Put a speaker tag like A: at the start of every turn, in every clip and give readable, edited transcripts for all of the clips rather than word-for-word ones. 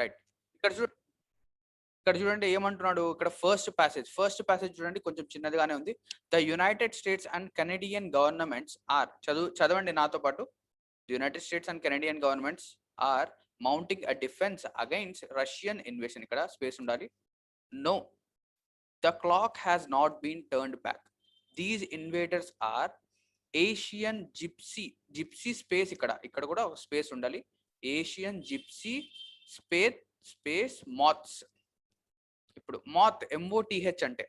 A: Right. ఇక్కడ చూడండి ఏమంటున్నాడు ఇక్కడ ఫస్ట్ ప్యాసేజ్ చూడండి కొంచెం చిన్నదిగానే ఉంది. The United States and Canadian governments are చదవండి నాతో పాటు. The United States and Canadian governments are mounting a defense against Russian invasion. ఇక్కడ స్పేస్ ఉండాలి. No, the clock has not been turned back. These invaders are Asian gypsy space. ఇక్కడ కూడా ఒక space ఉండాలి. Asian gypsy space moths. ఇప్పుడు moth MOTH అంటే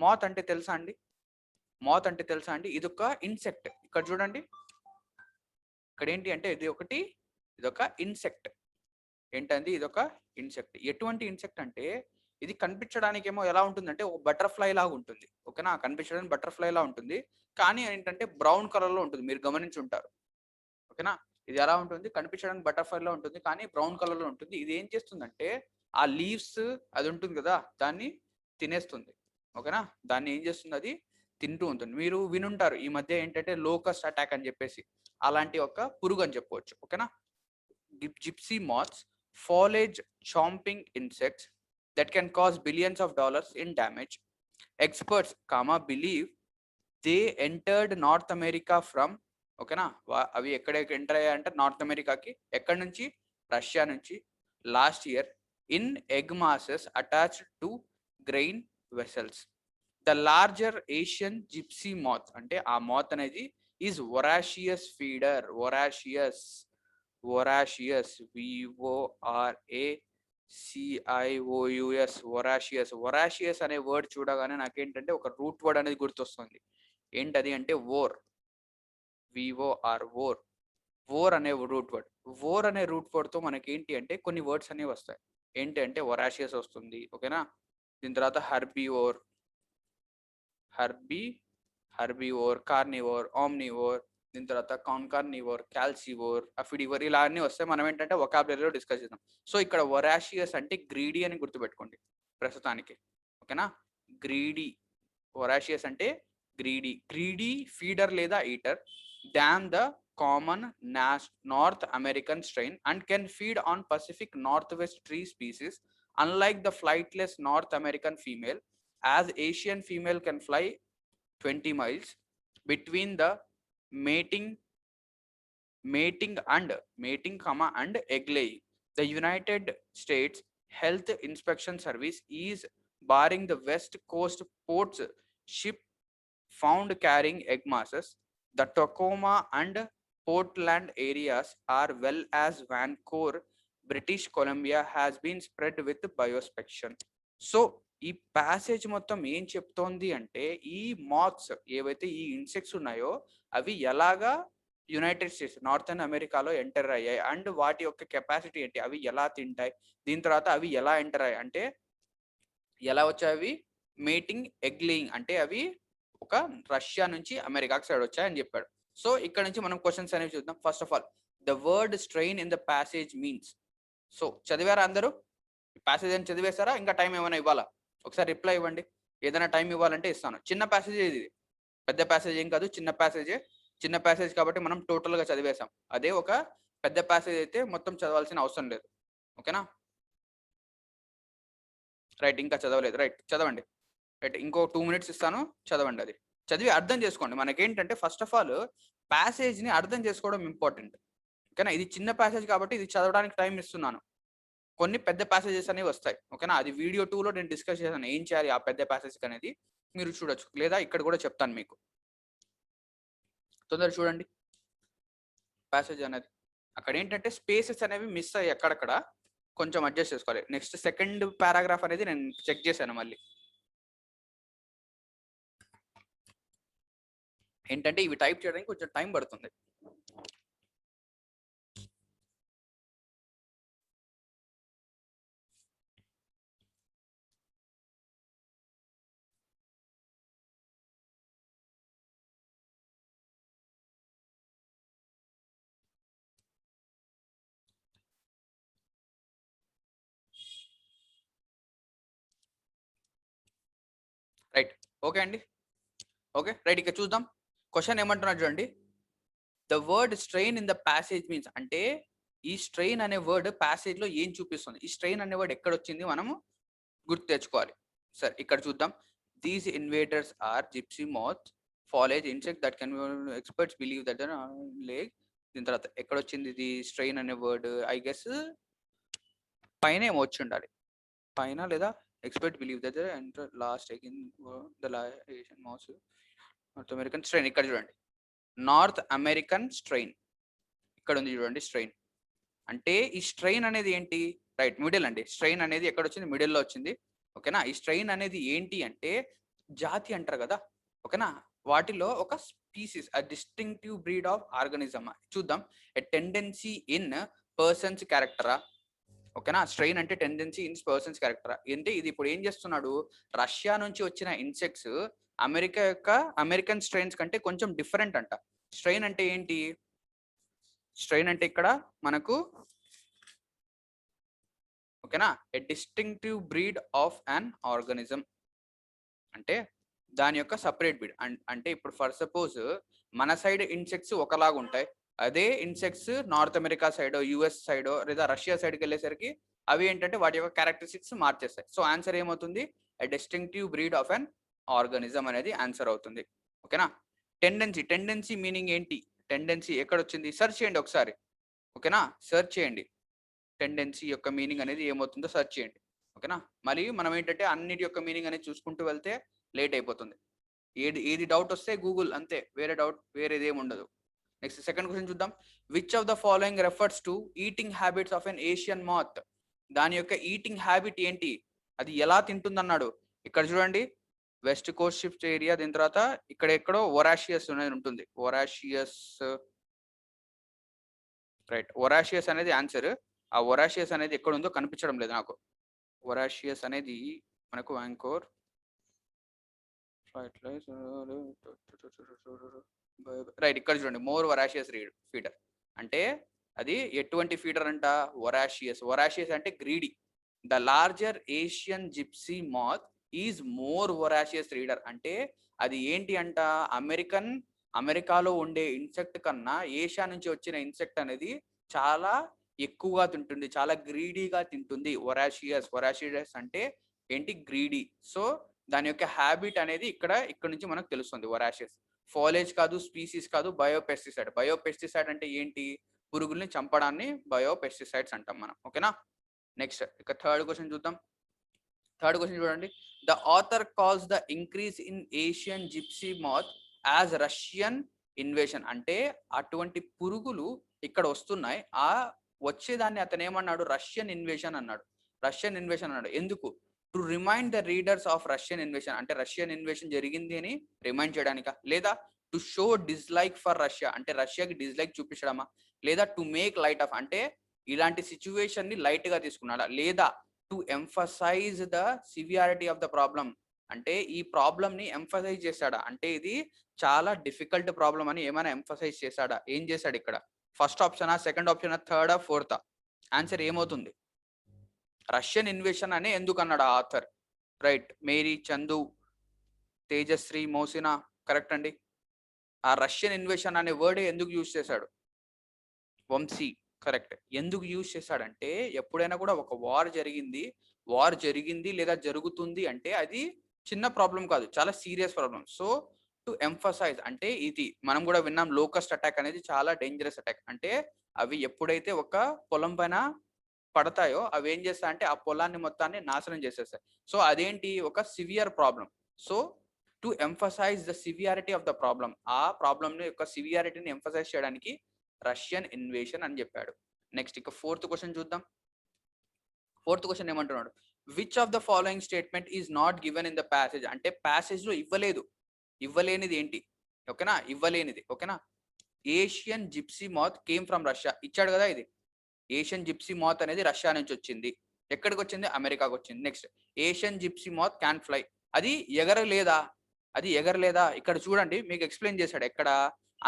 A: మాత్ అంటే తెలుసా అండి? ఇది ఒక ఇన్సెక్ట్. ఇక్కడ చూడండి, ఇక్కడ ఏంటి అంటే ఇదొక ఇన్సెక్ట్. ఏంటండి? ఇదొక ఇన్సెక్ట్. ఎటువంటి ఇన్సెక్ట్ అంటే ఇది కనిపించడానికి ఏమో ఎలా ఉంటుందంటే ఒక బటర్ఫ్లై లాగా ఉంటుంది. ఓకేనా? కనిపించడానికి బటర్ఫ్లై లా ఉంటుంది, కానీ ఏంటంటే బ్రౌన్ కలర్ లో ఉంటుంది. మీరు గమనించి ఉంటారు. ఓకేనా? ఇది ఎలా ఉంటుంది? కనిపించడానికి బటర్ఫ్లై లో ఉంటుంది, కానీ బ్రౌన్ కలర్ లో ఉంటుంది. ఇది ఏం చేస్తుందంటే ఆ లీవ్స్ అది ఉంటుంది కదా, దాన్ని తినేస్తుంది. ఓకేనా? దాన్ని ఏం చేస్తుంది? అది తింటూ ఉంటుంది. మీరు వినుంటారు ఈ మధ్య ఏంటంటే లోకస్ట్ అటాక్ అని చెప్పేసి, అలాంటి ఒక పురుగు అని చెప్పవచ్చు. ఓకేనా? Gypsy moths, foliage chomping insects that can cause billions of dollars in damage. Experts believe they entered North America from, ఓకేనా, అవి ఎక్కడికి ఎంటర్ అయ్యాయంటే నార్త్ అమెరికాకి. ఎక్కడి నుంచి? రష్యా నుంచి. Last year in egg masses attached to grain vessels. The larger Asian gypsy moth అంటే ఆ మాత్ అనేది ఈజ్ వొరాషియస్ ఫీడర్. వొరాషియస్ వొరాషియస్ అనే వర్డ్ చూడగానే నాకేంటంటే ఒక రూట్ వర్డ్ అనేది గుర్తొస్తుంది. ఏంటది అంటే వోర్. వోర్ అనే రూట్ వర్డ్ తో మనకి ఏంటి అంటే కొన్ని వర్డ్స్ అనేవి వస్తాయి. ఏంటి అంటే వొరాషియస్ వస్తుంది. ఓకేనా? దీని తర్వాత హర్బీవోర్, కార్నివోర్, ఆమ్నివోర్, దీని తర్వాత కాన్కార్నివోర్, క్యాల్సివోర్, అఫిడివోర్, ఇలా అన్ని వస్తాయి. మనం ఏంటంటే వొకాబులరీలో డిస్కస్ చేద్దాం. సో ఇక్కడ వొరాషియస్ అంటే గ్రీడీ అని గుర్తుపెట్టుకోండి ప్రస్తుతానికి. ఓకేనా? గ్రీడీ. వొరాషియస్ అంటే గ్రీడీ ఫీడర్ లేదా eater than the common north American strain and can feed on Pacific north west tree species unlike the flightless north American female, as Asian female can fly 20 miles between the mating and egg laying. The United States Health Inspection Service is barring the West Coast ports ship found carrying egg masses. The Tacoma and Portland areas are well as Vancouver, British Columbia has been spread with biospection. So ఈ passage మొత్తం ఏం చెప్తోంది అంటే ఈ moths ఏవైతే ఈ insects ఉన్నాయో అవి ఎలాగా యునైటెడ్ స్టేట్స్ నార్థన్ అమెరికాలో ఎంటర్ అయ్యాయి అండ్ వాటి యొక్క కెపాసిటీ ఏంటి, అవి ఎలా తింటాయి, దీని తర్వాత అవి ఎలా ఎంటర్ అయ్యాయి అంటే ఎలా వచ్చాయి, అవి మేటింగ్ ఎగ్ లేయింగ్ అంటే అవి ఒక రష్యా నుంచి అమెరికాకి సైడ్ వచ్చాయని చెప్పాడు. సో ఇక్కడ నుంచి మనం క్వశ్చన్స్ అనేవి చూద్దాం. First of all the word strain in the passage means. So చదివారా అందరూ? ప్యాసేజ్ అని చదివేశారా? ఇంకా టైం ఏమైనా ఇవ్వాలా? ఒకసారి రిప్లై ఇవ్వండి. ఏదైనా టైం ఇవ్వాలంటే ఇస్తాను. చిన్న ప్యాసేజ్ ఇది, పెద్ద ప్యాసేజ్ ఏం కాదు, చిన్న ప్యాసేజ్ కాబట్టి మనం టోటల్గా చదివేశాం. అదే ఒక పెద్ద ప్యాసేజ్ అయితే మొత్తం చదవాల్సిన అవసరం లేదు. ఓకేనా? రైట్, ఇంకా చదవలేదు. రైట్, చదవండి. రైట్, ఇంకో 2 minutes ఇస్తాను, చదవండి. అది చదివి అర్థం చేసుకోండి. మనకేంటంటే ఫస్ట్ ఆఫ్ ఆల్ ప్యాసేజ్ని అర్థం చేసుకోవడం ఇంపార్టెంట్. ఓకేనా? ఇది చిన్న ప్యాసేజ్ కాబట్టి ఇది చదవడానికి టైం ఇస్తున్నాను. కొన్ని పెద్ద ప్యాసేజెస్ అనేవి వస్తాయి. ఓకేనా? అది వీడియో 2లో నేను డిస్కస్ చేశాను ఏం చేయాలి ఆ పెద్ద ప్యాసేజ్ అనేది, మీరు చూడొచ్చు, లేదా ఇక్కడ కూడా చెప్తాను మీకు. తొందరగా చూడండి ప్యాసేజ్ అనేది. అక్కడ ఏంటంటే స్పేసెస్ అనేవి మిస్ అయ్యి ఎక్కడక్కడ కొంచెం అడ్జస్ట్ చేసుకోవాలి. నెక్స్ట్ సెకండ్ పారాగ్రాఫ్ అనేది నేను చెక్ చేశాను మళ్ళీ. ఏంటంటే ఇవి టైప్ చేయడానికి కొంచెం టైం పడుతుంది. రైట్, ఓకే అండి. ఓకే రైట్, ఇక చూద్దాం. క్వశ్చన్ ఏమంటున్నారు చూడండి. The word strain in the passage means అంటే ఈ స్ట్రెయిన్ అనే వర్డ్ ప్యాసేజ్ లో ఏం చూపిస్తుంది, ఈ స్ట్రెయిన్ అనే వర్డ్ ఎక్కడ వచ్చింది మనము గుర్తు తెచ్చుకోవాలి. సరే ఇక్కడ చూద్దాం. These invaders are gypsy moth foliage insect that can experts believe that lake. దీని తర్వాత ఎక్కడ వచ్చింది ఇది స్ట్రెయిన్ అనే వర్డ్, ఐ గెస్ పైన ఏమో వచ్చి ఉండాలి, పైన లేదా expert believe that last again the Asian mass north American strain. ఇక్కడ చూడండి నార్త్ అమెరికన్ స్ట్రెయిన్ ఇక్కడ ఉంది చూడండి స్ట్రెయిన్. అంటే ఈ స్ట్రెయిన్ అనేది ఏంటి, రైట్ మిడిల్ అండి. స్ట్రెయిన్ అనేది ఎక్కడ వచ్చింది, మిడిల్లో వచ్చింది. ఓకేనా. ఈ స్ట్రెయిన్ అనేది ఏంటి అంటే జాతి అంటారు కదా, ఓకేనా. వాటిలో ఒక species, a distinctive breed of organism. చూద్దాం. ఎ టెండెన్సీ ఇన్ పర్సన్స్ క్యారెక్టరా, ఓకేనా. స్ట్రెయిన్ అంటే టెండెన్సీ ఇన్ పర్సన్స్ క్యారెక్టరా. అంటే ఇది ఇప్పుడు ఏం చేస్తున్నాడు, రష్యా నుంచి వచ్చిన ఇన్సెక్ట్స్ అమెరికా యొక్క అమెరికన్ స్ట్రెయిన్స్ కంటే కొంచెం డిఫరెంట్ అంట. స్ట్రెయిన్ అంటే ఏంటి, స్ట్రెయిన్ అంటే ఇక్కడ మనకు ఓకేనా a distinctive breed of an organism అంటే దాని యొక్క సపరేట్ బ్రీడ్. అంటే ఇప్పుడు ఫర్ సపోజ్ మన సైడ్ ఇన్సెక్ట్స్ ఒకలాగా ఉంటాయి, అదే insects north America side, US side లేదా రష్యా సైడ్కి వెళ్ళేసరికి అవి ఏంటంటే వాటి యొక్క క్యారెక్టరిస్టిక్స్ మార్చేస్తాయి. సో ఆన్సర్ ఏమవుతుంది, a distinctive breed of an organism అనేది ఆన్సర్ అవుతుంది. ఓకేనా. టెండెన్సీ, టెండెన్సీ మీనింగ్ ఏంటి, టెండెన్సీ ఎక్కడ వచ్చింది, సెర్చ్ చేయండి ఒకసారి. ఓకేనా, సెర్చ్ చేయండి టెండెన్సీ యొక్క మీనింగ్ అనేది ఏమవుతుందో సెర్చ్ చేయండి. ఓకేనా. మరి మనం ఏంటంటే అన్నిటి యొక్క మీనింగ్ అనేది చూసుకుంటూ వెళ్తే లేట్ అయిపోతుంది. ఏది డౌట్ వస్తే గూగుల్, అంతే, వేరే డౌట్ వేరేది ఏమి ఉండదు. నెక్స్ట్ సెకండ్ క్వశ్చన్ చూద్దాం. Which of the following refers to eating habits of an Asian moth. దాని యొక్క ఈటింగ్ హ్యాబిట్ ఏంటి, అది ఎలా తింటుంది అన్నాడు. ఇక్కడ చూడండి వెస్ట్ కోస్ట్ షిఫ్ట్ ఏరియా, దీని తర్వాత ఇక్కడ ఎక్కడో ఒరాషియస్ అనేది ఉంటుంది. ఒరాషియస్, రైట్, ఒరాషియస్ అనేది ఆన్సర్. ఆ ఒరాషియస్ అనేది ఎక్కడ ఉందో కనిపించడం లేదు నాకు. ఒరాషియస్ అనేది మనకు వ్యాంకోర్, రైట్, ఇక్కడ చూడండి మోర్ ఒరాషియస్ ఫీడర్. అంటే అది ఎటువంటి ఫీడర్ అంట, ఒరాషియస్. ఒరాషియస్ అంటే greedy. The larger Asian gypsy moth is more voracious reader. అంటే అది ఏంటి అంట, అమెరికాలో ఉండే ఇన్సెక్ట్ కన్నా ఏషియా నుంచి వచ్చిన ఇన్సెక్ట్ అనేది చాలా ఎక్కువగా తింటుంది, చాలా గ్రీడీగా తింటుంది. ఒరాషియస్ అంటే ఏంటి, గ్రీడీ. సో దాని యొక్క హ్యాబిట్ అనేది ఇక్కడ నుంచి మనకు తెలుస్తుంది. ఒరాషియస్ ఫాలేజ్ కాదు, స్పీసీస్ కాదు, బయోపెస్టిసైడ్. బయోపెస్టిసైడ్ అంటే ఏంటి, పురుగుల్ని చంపడాన్ని బయోపెస్టిసైడ్స్ అంటాం మనం. ఓకేనా. నెక్స్ట్ ఇక థర్డ్ క్వశ్చన్ చూద్దాం. థర్డ్ క్వశ్చన్ చూడండి. The author calls the increase in Asian gypsy moth as Russian invasion. అంటే అటువంటి పురుగులు ఇక్కడ వస్తున్నాయి, ఆ వచ్చేదాన్ని అతను ఏమన్నాడు, రష్యన్ ఇన్వేషన్ అన్నాడు. రష్యన్ ఇన్వేషన్ అన్నాడు ఎందుకు, to remind the readers of Russian invasion. అంటే రష్యన్ ఇన్వేషన్ జరిగింది అని రిమైండ్ చేయడానికా, లేదా to show dislike for Russia, అంటే రష్యాకి డిస్లైక్ చూపించడమా, లేదా టు మేక్ లైట్ ఆఫ్, అంటే ఇలాంటి సిచ్యువేషన్ ని లైట్ గా తీసుకున్నాడా, లేదా to emphasize the severity of the problem, అంటే ఈ ప్రాబ్లమ్ ని ఎంఫసైజ్ చేశాడా, అంటే ఇది చాలా డిఫికల్ట్ ప్రాబ్లం అని ఏమైనా ఎంఫసైజ్ చేశాడా, ఏం చేశాడు ఇక్కడ. ఫస్ట్ ఆప్షనా, సెకండ్ ఆప్షనా, థర్డా, ఫోర్తా, ఆన్సర్ ఏమవుతుంది, రష్యన్ ఇన్వేషన్ అనే ఎందుకు అన్నాడు author. Right, Mary, Chandu, Tejashree, Mosina, correct అండి. ఆ రష్యన్ ఇన్వేషన్ అనే వర్డ్ ఎందుకు యూజ్ చేశాడు, వంశీ, కరెక్ట్. ఎందుకు యూజ్ చేశాడంటే ఎప్పుడైనా కూడా ఒక వార్ జరిగింది లేదా జరుగుతుంది అంటే అది చిన్న ప్రాబ్లం కాదు, చాలా serious problem. So to emphasize అంటే ఇది మనం కూడా విన్నాం, లోకస్ట్ అటాక్ అనేది చాలా డేంజరస్ అటాక్. అంటే అవి ఎప్పుడైతే ఒక పొలం పైన పడతాయో అవి ఏం చేస్తాయంటే ఆ పొలాన్ని మొత్తాన్ని నాశనం చేసేస్తాయి. సో అదేంటి, ఒక severe problem. So to emphasize the severity of the problem, ఆ ప్రాబ్లమ్ యొక్క సివియారిటీని ఎంఫసైజ్ చేయడానికి రష్యన్ ఇన్వేషన్ అని చెప్పాడు. నెక్స్ట్ ఇక ఫోర్త్ క్వశ్చన్ చూద్దాం. ఫోర్త్ క్వశ్చన్ ఏమంటున్నాడు, which of the following statement is not given in the passage. అంటే ప్యాసేజ్ లో ఇవ్వలేనిది ఏంటి, ఓకేనా, ఇవ్వలేనిది. ఓకేనా. Asian gypsy moth came from Russia ఇచ్చాడు కదా, ఇది ఏషియన్ జిప్సీ మాత్ అనేది రష్యా నుంచి వచ్చింది. ఎక్కడికి వచ్చింది, అమెరికాకి వచ్చింది. Next Asian gypsy moth can fly, అది ఎగరలేదా, ఇక్కడ చూడండి మీకు ఎక్స్ప్లెయిన్ చేశాడు. ఎక్కడ,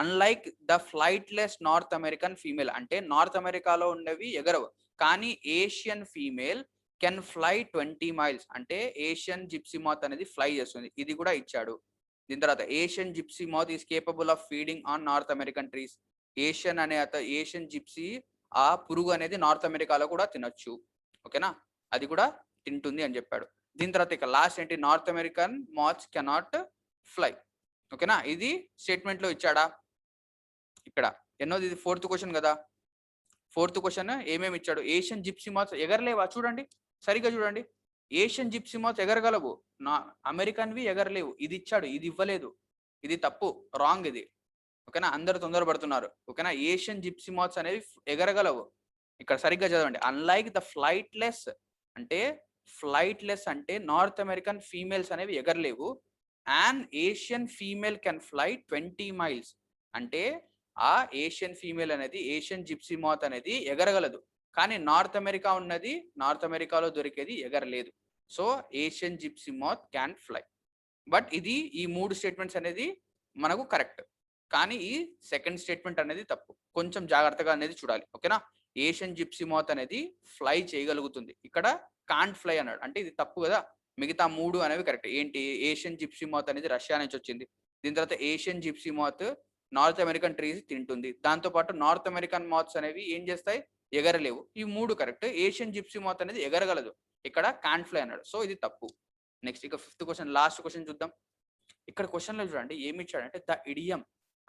A: unlike the flightless north American female, అంటే నార్త్ అమెరికాలో ఉండేవి ఎగరవు, కానీ Asian female can fly 20 miles, అంటే ఏషియన్ జిప్సీ మాత్ అనేది ఫ్లై చేస్తుంది, ఇది కూడా ఇచ్చాడు. దీని తర్వాత Asian gypsy math is capable of feeding on north American trees, Asian Asian gypsy ఆ పురుగు అనేది నార్త్ అమెరికాలో కూడా తినొచ్చు. ఓకేనా, అది కూడా తింటుంది అని చెప్పాడు. దీని తర్వాత ఇక లాస్ట్ ఏంటి, north American moths cannot fly. ఓకేనా, ఇది స్టేట్మెంట్ లో ఇచ్చాడా? ఇక్కడ ఎన్నోది, ఇది 4th క్వశ్చన్ కదా. 4th క్వశ్చన్ ఏమేమి ఇచ్చాడు? ఏషియన్ జిప్సీ మాత్స్ ఎగరలేవా? చూడండి, సరిగ్గా చూడండి. ఏషియన్ జిప్సీ మాత్స్ ఎగరగలవు, నా అమెరికన్వి ఎగరలేవు. ఇది ఇచ్చాడు, ఇది ఇవ్వలేదు. ఇది తప్పు, రాంగ్ ఇది. ఓకేనా, అందరు తొందరపడుతున్నారు. ఓకేనా, ఏషియన్ జిప్సీ మాత్స్ అనేవి ఎగరగలవు. ఇక్కడ సరిగ్గా చదవండి. అన్లైక్ ద ఫ్లైట్లెస్ అంటే, ఫ్లైట్లెస్ అంటే నార్త్ అమెరికన్ ఫీమేల్స్ అనేవి ఎగరలేవు. And Asian female can fly 20 miles అంటే ఆ ఏషియన్ ఫీమేల్ అనేది, ఏషియన్ జిప్సీ మాత్ అనేది ఎగరగలదు. కానీ నార్త్ అమెరికా ఉన్నది, నార్త్ అమెరికాలో దొరికేది ఎగరలేదు. So Asian gypsy moth can fly. But ఇది ఈ 3 స్టేట్మెంట్స్ అనేది మనకు కరెక్ట్. కానీ ఈ సెకండ్ స్టేట్మెంట్ అనేది తప్పు. కొంచెం జాగ్రత్తగా అనేది చూడాలి. ఓకేనా, ఏషియన్ జిప్సీ మాత్ అనేది ఫ్లై చేయగలుగుతుంది, ఇక్కడ కాంట్ ఫ్లై అన్నాడు. అంటే ఇది తప్పు కదా. మిగతా 3 అనేవి కరెక్ట్. ఏంటి, ఏషియన్ జిప్సీ మాత్ అనేది రష్యా నుంచి వచ్చింది. దీని తర్వాత ఏషియన్ జిప్సీ మాత్ నార్త్ అమెరికన్ ట్రీస్ తింటుంది. దాంతోపాటు నార్త్ అమెరికన్ మాత్స్ అనేవి ఏం చేస్తాయి, ఎగరలేవు. ఈ 3 కరెక్ట్. ఏషియన్ జిప్సీ మాత్ అనేది ఎగరగలదు, ఇక్కడ కాంట్ ఫ్లై అన్నాడు. సో ఇది తప్పు. నెక్స్ట్ ఇక 5th క్వశ్చన్, లాస్ట్ క్వశ్చన్ చూద్దాం. ఇక్కడ క్వశ్చన్లో చూడండి ఏమి ఇచ్చాడంటే, ద ఇడియం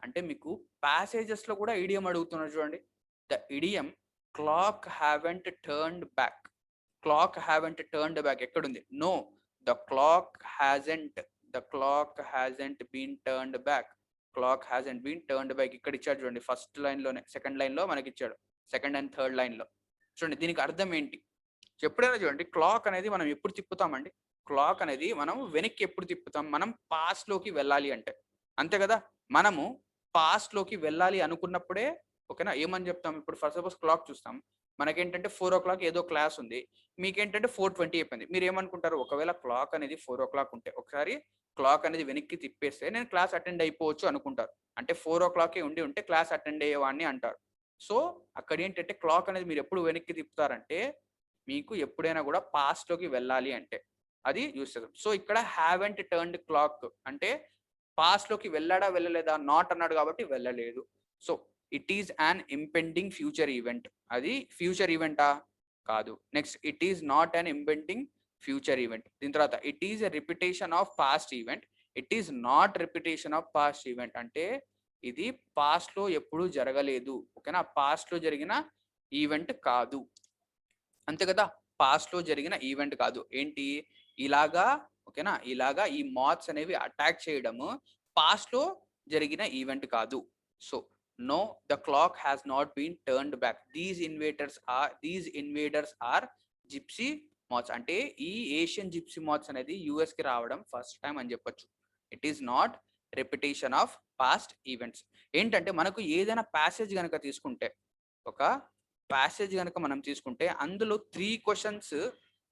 A: అంటే మీకు ప్యాసేజెస్ లో కూడా ఇడియం అడుగుతున్నారు చూడండి. The idiom clock haven't turned back. Clock haven't turned back ఎక్కడుంది? No, the clock hasn't been turned back. Clock hasn't been turned back ఇక్కడ ఇచ్చాడు చూడండి. ఫస్ట్ లైన్ లోనే, సెకండ్ లైన్ లో మనకి ఇచ్చాడు, సెకండ్ అండ్ థర్డ్ లైన్ లో. చూడండి దీనికి అర్థం ఏంటి ఎప్పుడైనా చూడండి. క్లాక్ అనేది మనం ఎప్పుడు తిప్పుతామండి? క్లాక్ అనేది మనం వెనక్కి ఎప్పుడు తిప్పుతాం? మనం పాస్ట్ లోకి వెళ్ళాలి అంటే, అంతే కదా. మనము పాస్ట్ లోకి వెళ్ళాలి అనుకున్నప్పుడే, ఓకేనా, ఏమని చెప్తాం? ఇప్పుడు ఫర్ సపోజ్ క్లాక్ చూస్తాం, మనకేంటంటే 4 o'clock ఏదో క్లాస్ ఉంది, మీకేంటంటే 4:20 అయిపోయింది. మీరు ఏమనుకుంటారు? ఒకవేళ క్లాక్ అనేది 4 o'clock ఉంటే, ఒకసారి క్లాక్ అనేది వెనక్కి తిప్పేస్తే నేను క్లాస్ అటెండ్ అయిపోవచ్చు అనుకుంటారు. అంటే 4 o'clock ఉంటే క్లాస్ అటెండ్ అయ్యేవాడిని అంటారు. సో అక్కడ ఏంటంటే క్లాక్ అనేది మీరు ఎప్పుడు వెనక్కి తిప్పుతారంటే, మీకు ఎప్పుడైనా కూడా పాస్ట్ లోకి వెళ్ళాలి అంటే అది యూస్ చేస్తాం. సో ఇక్కడ హ్యావెంట్ టర్న్డ్ క్లాక్ అంటే పాస్ట్ లోకి వెళ్ళాడా వెళ్ళలేదా? నాట్ అన్నాడు కాబట్టి వెళ్ళలేదు. So it is an impending future event. అది ఫ్యూచర్ ఈవెంటా? కాదు. Next, it is not an impending future event. దీని తర్వాత it is a repetition of past event. It is not repetition of past event అంటే ఇది past లో ఎప్పుడూ జరగలేదు. ఓకేనా, పాస్ట్ లో జరిగిన ఈవెంట్ కాదు, అంతే కదా. పాస్ట్ లో జరిగిన ఈవెంట్ కాదు. ఏంటి, ఇలాగా, ఓకేనా, ఇలాగా ఈ మాత్స్ అనేవి అటాక్ చేయడము పాస్ట్ లో జరిగిన ఈవెంట్ కాదు. So no, the clock has not been turned back. These invaders are gypsy moths. అంటే ఈ ఏషియన్ జిప్సీ మాత్స్ అనేది యుఎస్ కి రావడం ఫస్ట్ టైం అని చెప్పొచ్చు. It is not repetition of past events. ఏంటంటే మనకు ఏదైనా ప్యాసేజ్ కనుక తీసుకుంటే, ఒక ప్యాసేజ్ కనుక మనం తీసుకుంటే అందులో 3 questions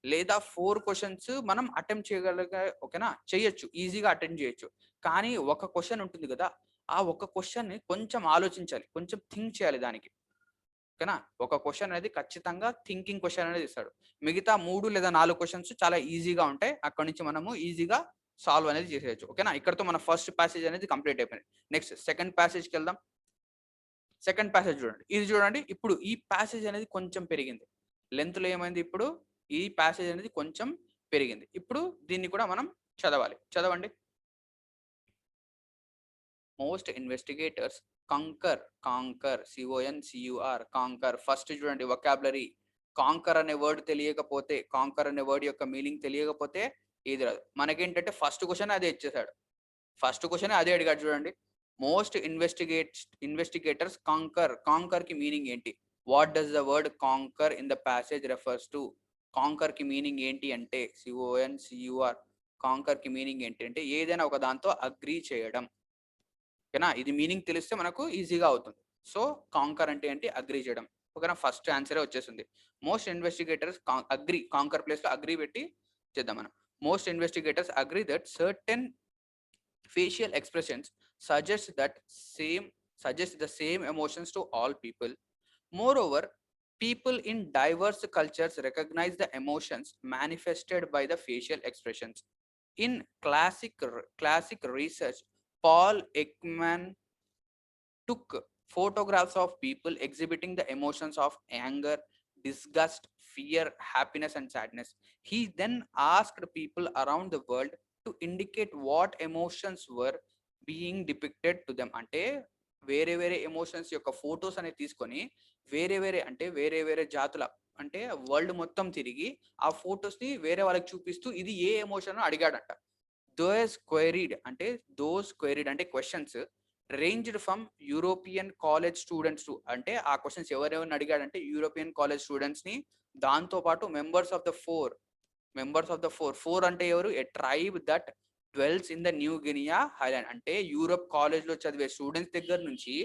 A: లేదా 4 questions మనం అటెంప్ట్ చేయగలిగే, ఓకేనా, చేయొచ్చు, ఈజీగా అటెంప్ట్ చేయొచ్చు. కానీ ఒక క్వశ్చన్ ఉంటుంది కదా, ఆ ఒక క్వశ్చన్ ని కొంచెం ఆలోచించాలి, కొంచెం థింక్ చేయాలి దానికి. ఓకేనా, ఒక క్వశ్చన్ అనేది ఖచ్చితంగా థింకింగ్ క్వశ్చన్ అనేది ఇస్తాడు. మిగతా 3 లేదా 4 questions చాలా ఈజీగా ఉంటాయి, అక్కడ నుంచి మనము ఈజీగా సాల్వ్ అనేది చేసేయచ్చు. ఓకేనా, ఇక్కడతో మన ఫస్ట్ ప్యాసేజ్ అనేది కంప్లీట్ అయిపోయింది. నెక్స్ట్ సెకండ్ ప్యాసేజ్కి వెళ్దాం. సెకండ్ ప్యాసేజ్ చూడండి, ఇది చూడండి. ఇప్పుడు ఈ ప్యాసేజ్ అనేది కొంచెం పెరిగింది, లెంత్ లో ఏమైంది, ఇప్పుడు ఈ ప్యాసేజ్ అనేది కొంచెం పెరిగింది. ఇప్పుడు దీన్ని కూడా మనం చదవాలి. చదవండి. Most investigators concur concur. First చూడండి వొకాబులరీ. కాంకర్ అనే వర్డ్ తెలియకపోతే, కాంకర్ అనే వర్డ్ యొక్క మీనింగ్ తెలియకపోతే ఇది రాదు. మనకేంటంటే ఫస్ట్ క్వశ్చన్ అదే ఇచ్చేసాడు, ఫస్ట్ క్వశ్చన్ అదే అడిగాడు చూడండి. మోస్ట్ ఇన్వెస్టిగేటర్స్ కాంకర్ కి మీనింగ్ ఏంటి? What does the word concur in the passage refers to? Concur కి మీనింగ్ ఏంటి అంటే CONCUR. కాంకర్ కి మీనింగ్ ఏంటి అంటే ఏదైనా ఒక దాంతో అగ్రీ చేయడం. ఓకేనా, ఇది మీనింగ్ తెలిస్తే మనకు ఈజీగా అవుతుంది. సో కాంకర్ అంటే ఏంటి? అగ్రీ చేయడం. ఓకేనా, ఫస్ట్ ఆన్సరే వచ్చేసింది. Most investigators agree, concur place లో అగ్రీ పెట్టి చేద్దాం మనం. Most investigators agree that certain facial expressions suggest the same emotions to all people. Moreover, people in diverse cultures recognize the emotions manifested by the facial expressions. In classic research, Paul Ekman took photographs of people exhibiting the emotions of anger, disgust, fear, happiness, and sadness. He then asked people around the world to indicate what emotions were being depicted to them. అంటే వేరే వేరే emotions యొక్క photos అనేది తీసుకొని వేరే వేరే అంటే వేరే వేరే జాతుల అంటే వరల్డ్ మొత్తం తిరిగి ఆ ఫొటోస్ ని వేరే వాళ్ళకి చూపిస్తూ ఇది ఏ ఎమోషన్ అడిగాడంట. దోస్ క్వెరీడ్ అంటే questions ranged from European college students to అంటే ఆ క్వశ్చన్స్ ఎవరెవరిని అడిగాడంటే యూరోపియన్ కాలేజ్ స్టూడెంట్స్ ని, దాంతో పాటు మెంబర్స్ ఆఫ్ ద ఫోర్ అంటే ఎవరు, a tribe that dwells in the New Guinea highland అంటే యూరోప్ కాలేజ్ లో చదివే స్టూడెంట్స్ దగ్గర నుంచి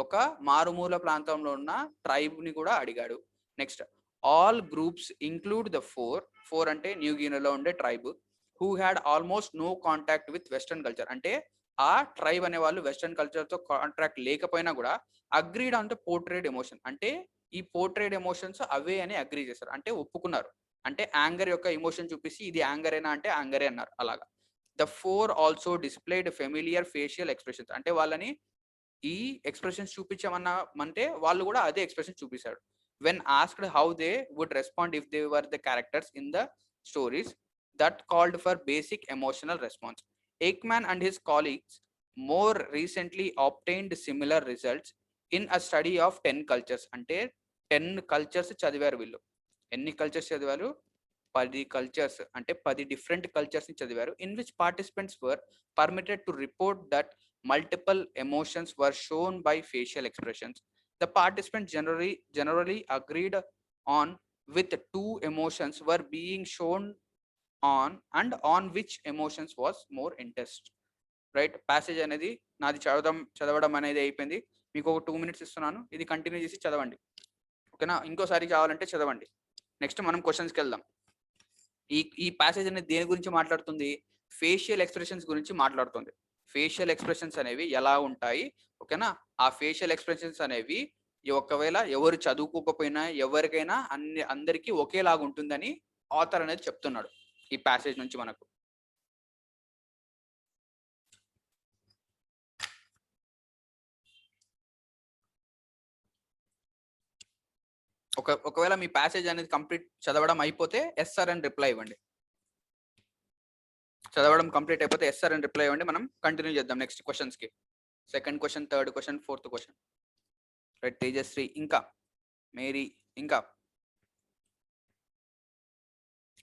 A: ఒక మారుమూల ప్రాంతంలో ఉన్న ట్రైబ్ ని కూడా అడిగాడు. Next, all groups include the four అంటే న్యూ గినియాలో ఉండే tribe who had almost no contact with western culture అంటే ఆ ట్రైబ్ అనే వాళ్ళు వెస్టర్న్ కల్చర్ తో కాంట్రాక్ట్ లేకపోయినా కూడా agreed on the portrayed emotion అంటే ఈ పోర్ట్రేడ్ ఎమోషన్స్ అవే అని అగ్రీ చేశారు అంటే ఒప్పుకున్నారు. అంటే యాంగర్ యొక్క ఎమోషన్ చూపిస్తే ఇది యాంగరేనా అంటే యాంగరే అన్నారు. అలాగా the four also displayed familiar facial expressions అంటే వాళ్ళని ఈ ఎక్స్ప్రెషన్స్ చూపించమన్నా అంటే వాళ్ళు కూడా అదే ఎక్స్ప్రెషన్ చూపించాడు. When asked how they would respond if they were the characters in the stories that called for basic emotional response. Ekman and his colleagues more recently obtained similar results in a study of 10 cultures. అంటే 10 cultures చదివారు వీళ్ళు. ఎన్ని cultures చదివారు? 10 cultures అంటే 10 different cultures ని చదివారు. In which participants were permitted to report that multiple emotions were shown by facial expressions. The participants generally agreed on with 2 emotions were being shown on which emotions was more interest. Right, passage అనేది నాది చదవడం అనేది అయిపోయింది. మీకు ఒక 2 minutes ఇస్తున్నాను, ఇది continue చేసి చదవండి. ఓకేనా, ఇంకోసారి కావాలంటే చదవండి. నెక్స్ట్ మనం క్వశ్చన్స్కి వెళ్దాం. ఈ ప్యాసేజ్ అనేది దేని గురించి మాట్లాడుతుంది? ఫేషియల్ ఎక్స్ప్రెషన్స్ గురించి మాట్లాడుతుంది. ఫేషియల్ ఎక్స్ప్రెషన్స్ అనేవి ఎలా ఉంటాయి, ఓకేనా? ఆ ఫేషియల్ ఎక్స్ప్రెషన్స్ అనేవి ఒకవేళ ఎవరు చదువుకోకపోయినా ఎవరికైనా అందరికీ ఒకేలాగా ఉంటుందని ఆథర్ అనేది చెప్తున్నాడు ఈ ప్యాసేజ్ నుంచి మనకు. ఒకవేళ మీ ప్యాసేజ్ అనేది కంప్లీట్ చదవడం అయిపోతే ఎస్ఆర్ అని రిప్లై ఇవ్వండి. చదవడం కంప్లీట్ అయిపోతే ఎస్ఆర్ అని రిప్లై ఇవ్వండి. మనం కంటిన్యూ చేద్దాం నెక్స్ట్ క్వశ్చన్స్ కి. Second question, third question, fourth question. Right, Tejasri ఇంకా, మేరీ ఇంకా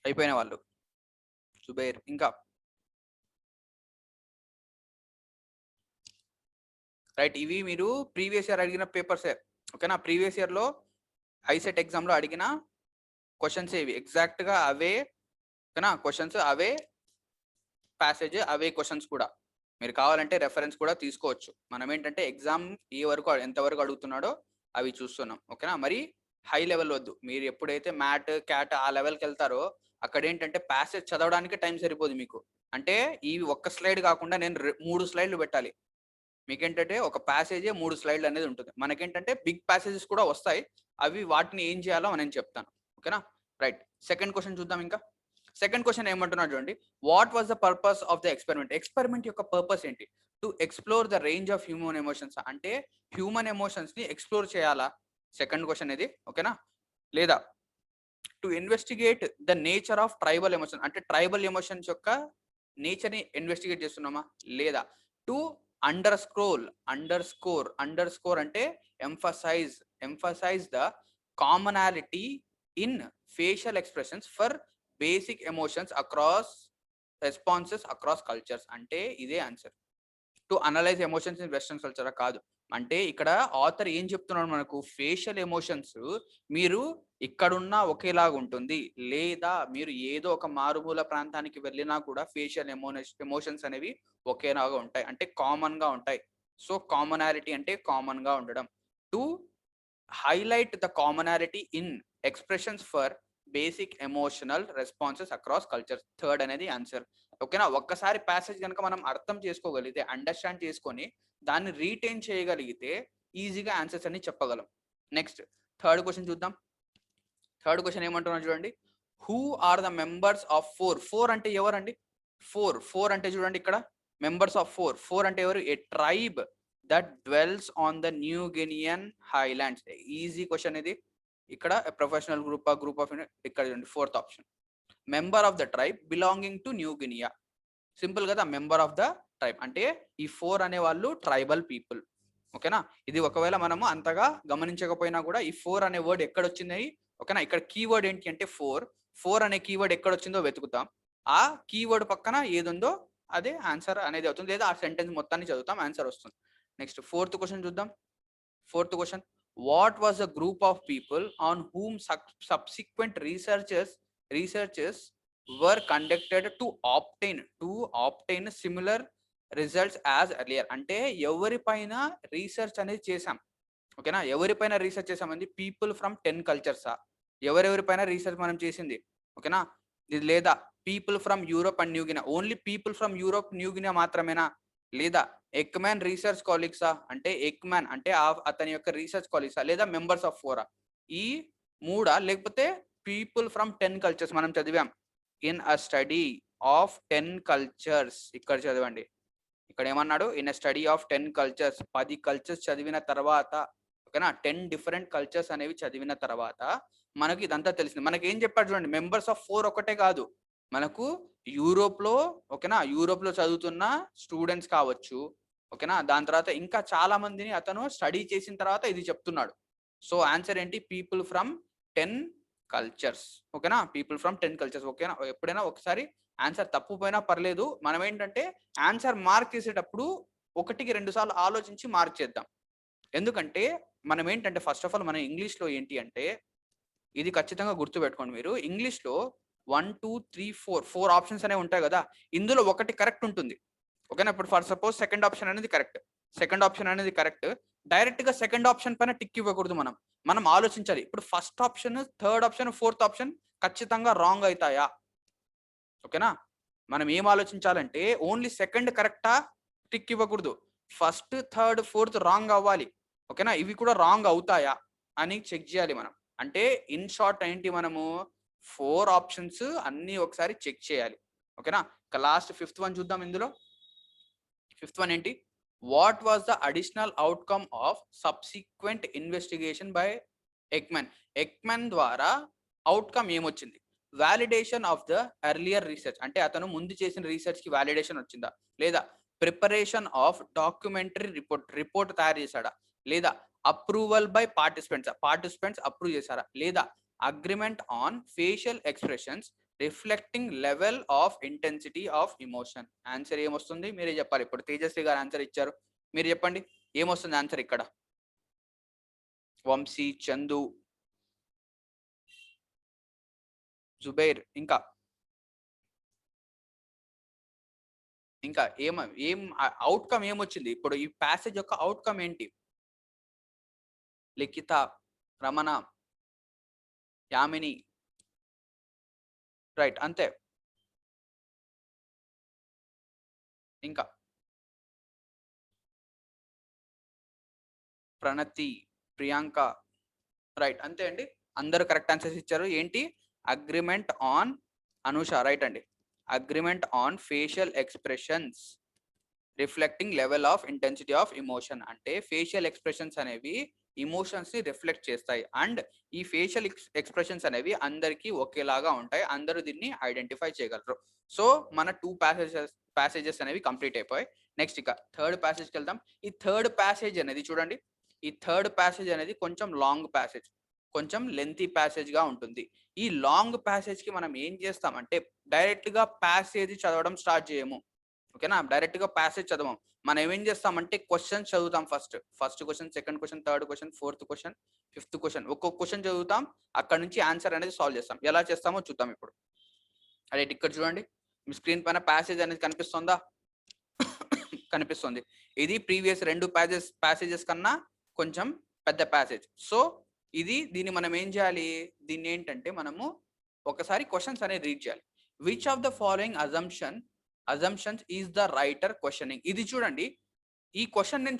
A: అయిపోయిన వాళ్ళు, సుబైర్ ఇంకా. రైట్, ఇవి మీరు ప్రీవియస్ ఇయర్ అడిగిన పేపర్సే, ఓకేనా? ప్రీవియస్ ఇయర్ లో ఐసెట్ ఎగ్జామ్ లో అడిగిన క్వశ్చన్స్ ఇవి ఎగ్జాక్ట్ గా అవే, ఓకేనా? క్వశ్చన్స్ అవే, ప్యాసేజ్ అవే క్వశ్చన్స్ కూడా. మీరు కావాలంటే రెఫరెన్స్ కూడా తీసుకోవచ్చు. మనం ఏంటంటే ఎగ్జామ్ ఈ వరకు ఎంతవరకు అడుగుతున్నాడో అవి చూస్తున్నాం, ఓకేనా? మరి హై లెవెల్ వద్దు. మీరు ఎప్పుడైతే మ్యాట్ క్యాట్ ఆ లెవెల్కి వెళ్తారో అక్కడ ఏంటంటే ప్యాసేజ్ చదవడానికి టైం సరిపోదు మీకు. అంటే ఈ ఒక్క స్లైడ్ కాకుండా నేను 3 స్లైడ్లు పెట్టాలి. మీకేంటంటే ఒక ప్యాసేజే 3 స్లైడ్లు అనేది ఉంటుంది. మనకేంటంటే బిగ్ ప్యాసేజెస్ కూడా వస్తాయి, అవి వాటిని ఏం చేయాలో నేను చెప్తాను, ఓకేనా? రైట్, సెకండ్ క్వశ్చన్ చూద్దాం. ఇంకా సెకండ్ క్వశ్చన్ ఏమంటున్నాడు చూడండి. What was the purpose of the experiment? Experiment యొక్క పర్పస్ ఏంటి? To explore the range of human emotions అంటే హ్యూమన్ ఎమోషన్స్ ని ఎక్స్ప్లోర్ చేయాలా? సెకండ్ క్వశ్చన్ ఇది, ఓకేనా? లేదా to investigate the nature of tribal emotion అంటే ట్రైబల్ ఎమోషన్స్ యొక్క నేచర్ ని ఇన్వెస్టిగేట్ చేస్తున్నామా? లేదా టు అండర్ స్కోర్ అంటే emphasize the commonality in facial expressions for basic emotions across responses across cultures అంటే ఇదే answer. To analyse emotions in western culture కాదు. అంటే ఇక్కడ ఆథర్ ఏం చెప్తున్నాడు మనకు, ఫేషియల్ ఎమోషన్స్ మీరు ఇక్కడున్నా ఒకేలాగా ఉంటుంది, లేదా మీరు ఏదో ఒక మారుమూల ప్రాంతానికి వెళ్ళినా కూడా ఫేషియల్ ఎమోషన్స్ అనేవి ఒకేలాగా ఉంటాయి, అంటే కామన్ గా ఉంటాయి. సో కామనాలిటీ అంటే కామన్ గా ఉండడం. To highlight the commonality in expressions for basic emotional responses across cultures. Third అనేది ఆన్సర్, ఓకేనా? ఒక్కసారి ప్యాసేజ్ కనుక మనం అర్థం చేసుకోగలిగితే, అండర్స్టాండ్ చేసుకొని దాన్ని రీటైన్ చేయగలిగితే ఈజీగా ఆన్సర్స్ అన్ని చెప్పగలం. నెక్స్ట్ థర్డ్ క్వశ్చన్ చూద్దాం. థర్డ్ క్వశ్చన్ ఏమంటున్నారు చూడండి. Who are the members of four అంటే ఎవరండి? ఫోర్ అంటే చూడండి ఇక్కడ మెంబర్స్ ఆఫ్ ఫోర్ అంటే ఎవరు? A tribe that dwells on the New Guinean highlands. Easy question ఇది. ఇక్కడ ప్రొఫెషనల్ గ్రూప్ ఆఫ్ ఇక్కడ చూడండి fourth option, member of the tribe belonging to New Guinea. Simple కదా, మెంబర్ ఆఫ్ ద ట్రైబ్ అంటే ఈ 4 అనే వాళ్ళు ట్రైబల్ పీపుల్. ఓకేనా, ఇది ఒకవేళ మనము అంతగా గమనించకపోయినా కూడా ఈ 4 అనే వర్డ్ ఎక్కడ వచ్చింది, ఓకేనా. ఇక్కడ కీవర్డ్ ఏంటి అంటే 4 అనే కీవర్డ్ ఎక్కడ వచ్చిందో వెతుకుతాం, ఆ కీవర్డ్ పక్కన ఏది ఉందో అదే ఆన్సర్ అనేది అవుతుంది, లేదా ఆ సెంటెన్స్ మొత్తాన్ని చదువుతాం, ఆన్సర్ వస్తుంది. నెక్స్ట్ 4th క్వశ్చన్ చూద్దాం. 4th question, what was the group of people on whom subsequent researches were conducted to obtain similar results as earlier. అంటే ఎవరిపైన రీసెర్చ్ అనేది చేసాం, ఓకేనా. ఎవరిపైన రీసెర్చ్ చేసామంది, పీపుల్ ఫ్రమ్ 10 కల్చర్సా, ఎవరెవరిపైన రీసెర్చ్ మనం చేసింది, ఓకేనా. ఇది లేదా people from Europe and new Guinea, only people from Europe new Guinea మాత్రమేనా, లేదా ఎక్మాన్ రీసెర్చ్ కాలీగ్సా, అంటే ఎక్మాన్ అంటే అతని యొక్క రీసెర్చ్ కాలీగ్సా, లేదా మెంబర్స్ ఆఫ్ 4 ఈ 3 లేకపోతే పీపుల్ ఫ్రమ్ 10 కల్చర్స్ మనం చదివాం. In a study of 10 cultures, ఇక్కడ చదవండి, ఇక్కడ ఏమన్నాడు, in a study of 10 cultures, 10 cultures చదివిన తర్వాత, ఓకేనా, 10 డిఫరెంట్ కల్చర్స్ అనేవి చదివిన తర్వాత మనకి ఇదంతా తెలిసింది. మనకి ఏం చెప్పాడు చూడండి, మెంబర్స్ ఆఫ్ 4 ఒకటే కాదు, మనకు యూరోప్ లో, ఓకేనా, యూరోప్ లో చదువుతున్న స్టూడెంట్స్ కావచ్చు, ఓకేనా, దాని తర్వాత ఇంకా చాలా మందిని అతను స్టడీ చేసిన తర్వాత ఇది చెప్తున్నాడు. సో ఆన్సర్ ఏంటి, పీపుల్ ఫ్రమ్ 10 కల్చర్స్, ఓకేనా, పీపుల్ ఫ్రమ్ 10 కల్చర్స్. ఓకేనా, ఎప్పుడైనా ఒకసారి ఆన్సర్ తప్పుపోయినా పర్లేదు, మనం ఏంటంటే ఆన్సర్ మార్క్ చేసేటప్పుడు 1-2 సార్లు ఆలోచించి మార్క్ చేద్దాం. ఎందుకంటే మనం ఏంటంటే ఫస్ట్ ఆఫ్ ఆల్ మన ఇంగ్లీష్లో ఏంటి అంటే, ఇది ఖచ్చితంగా గుర్తుపెట్టుకోండి మీరు, ఇంగ్లీష్లో 1 2 3 4 ఆప్షన్స్ అనేవి ఉంటాయి కదా, ఇందులో ఒకటి కరెక్ట్ ఉంటుంది, ఓకేనా. ఇప్పుడు ఫర్ సపోజ్ సెకండ్ ఆప్షన్ అనేది కరెక్ట్, డైరెక్ట్ గా సెకండ్ ఆప్షన్ పైన టిక్ ఇవ్వకూడదు, మనం ఆలోచించాలి. ఇప్పుడు first option, third option, fourth option ఖచ్చితంగా రాంగ్ అవుతాయా, ఓకేనా. మనం ఏం ఆలోచించాలంటే ఓన్లీ సెకండ్ కరెక్టా, టిక్ ఇవ్వకూడదు, ఫస్ట్ థర్డ్ ఫోర్త్ రాంగ్ అవ్వాలి, ఓకేనా. ఇవి కూడా రాంగ్ అవుతాయా అని చెక్ చేయాలి మనం. అంటే ఇన్ షార్ట్ ఏంటి, మనము 4 ఆప్షన్స్ అన్ని ఒకసారి చెక్ చేయాలి, ఓకేనా. లాస్ట్ 5th వన్ చూద్దాం. ఇందులో 5th వన్ ఏంటి, what was the additional outcome of subsequent investigation by Ekman ద్వారా అవుట్కమ్ ఏమొచ్చింది, validation of the earlier research, అంటే అతను ముందు చేసిన రీసెర్చ్ కి వాలిడేషన్ వచ్చిందా, లేదా ప్రిపరేషన్ ఆఫ్ డాక్యుమెంటరీ రిపోర్ట్ తయారు చేశాడా, లేదా అప్రూవల్ బై పార్టిసిపెంట్స్ అప్రూవ్ చేశారా, లేదా agreement on facial expressions reflecting level of intensity of emotion. Answer ఏమొస్తుంది మీరే చెప్పాలి. ఇప్పుడు తేజస్వి గారు ఆన్సర్ ఇచ్చారు, మీరు చెప్పండి ఏమొస్తుంది ఆన్సర్ ఇక్కడ. వంశీ, చందు, జుబైర్, ఇంకా ఏం అవుట్కమ్ ఏమొచ్చింది, ఇప్పుడు ఈ ప్యాసేజ్ యొక్క అవుట్కమ్ ఏంటి, లిఖిత, రమణ, యామిని, రైట్, అంతే. ఇంకా ప్రణతి, ప్రియాంక, రైట్, అంతే అండి, అందరూ కరెక్ట్ ఆన్సర్స్ ఇచ్చారు. ఏంటి, అగ్రిమెంట్ ఆన్, అనుష రైట్ అండి, agreement on facial expressions reflecting level of intensity of emotion, అంటే ఫేషియల్ ఎక్స్ప్రెషన్స్ అనేవి ఇమోషన్స్ ని రిఫ్లెక్ట్ చేస్తాయి, అండ్ ఈ ఫేషియల్ ఎక్స్ప్రెషన్స్ అనేవి అందరికీ ఒకేలాగా ఉంటాయి, అందరూ దీన్ని ఐడెంటిఫై చేయగలరు. సో మన 2 ప్యాసేజెస్ అనేవి కంప్లీట్ అయిపోయాయి. నెక్స్ట్ ఇక థర్డ్ ప్యాసేజ్కి వెళ్దాం. ఈ థర్డ్ ప్యాసేజ్ అనేది చూడండి, ఈ థర్డ్ ప్యాసేజ్ అనేది కొంచెం లాంగ్ ప్యాసేజ్, కొంచెం లెంతీ ప్యాసేజ్ గా ఉంటుంది. ఈ లాంగ్ ప్యాసేజ్ కి మనం ఏం చేస్తామంటే డైరెక్ట్ గా ప్యాసేజ్ చదవడం స్టార్ట్ చేయము, ఓకేనా. డైరెక్ట్ గా ప్యాసేజ్ చదవం, మనం ఏం చేస్తామంటే క్వశ్చన్స్ చదువుతాం. First question, second question, third question, fourth question, 5th question, ఒక్కొక్క క్వశ్చన్ చదువుతాం, అక్కడ నుంచి ఆన్సర్ అనేది సాల్వ్ చేస్తాం. ఎలా చేస్తామో చూద్దాం ఇప్పుడు. రైట్, ఇక్కడ చూడండి, మీ స్క్రీన్ పైన ప్యాసేజ్ అనేది కనిపిస్తుందా, కనిపిస్తుంది. ఇది ప్రీవియస్ 2 ప్యాసేజెస్ కన్నా కొంచెం పెద్ద ప్యాసేజ్. సో దీన్ని మనం ఏం చేయాలి, దీన్ని ఏంటంటే మనము ఒకసారి క్వశ్చన్స్ అనేది రీడ్ చేయాలి. Which of the following assumptions is the writer questioning. ఇది చూడండి, ఈ క్వశ్చన్ నేను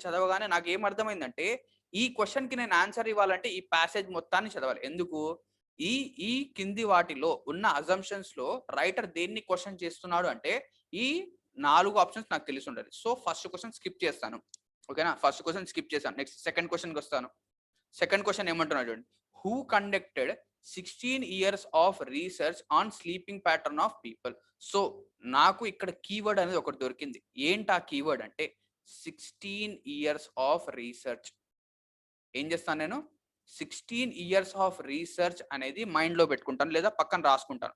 A: చదవగానే నాకు ఏం అర్థమైందంటే, ఈ క్వశ్చన్ కి నేను ఆన్సర్ ఇవ్వాలంటే ఈ ప్యాసేజ్ మొత్తాన్ని చదవాలి. ఎందుకు, ఈ కింది వాటిలో ఉన్న అజంప్షన్స్ లో రైటర్ దేన్ని క్వశ్చన్ చేస్తున్నాడు అంటే ఈ 4 ఆప్షన్స్ నాకు తెలిసి ఉండాలి. సో ఫస్ట్ క్వశ్చన్ స్కిప్ చేస్తాను. ఓకేనా, ఫస్ట్ క్వశ్చన్ స్కిప్ చేశాను. నెక్స్ట్ సెకండ్ క్వశ్చన్కి వస్తాను. సెకండ్ క్వశ్చన్ ఏమంటున్నా చూడండి. Who conducted 16 years of research on sleeping pattern of people. So నాకు ఇక్కడ కీవర్డ్ అనేది ఒకటి దొరికింది. ఏంటి ఆ కీవర్డ్ అంటే 16 years ఆఫ్ రీసెర్చ్. ఏం చేస్తాను నేను, 16 years ఆఫ్ రీసెర్చ్ అనేది మైండ్లో పెట్టుకుంటాను లేదా పక్కన రాసుకుంటాను.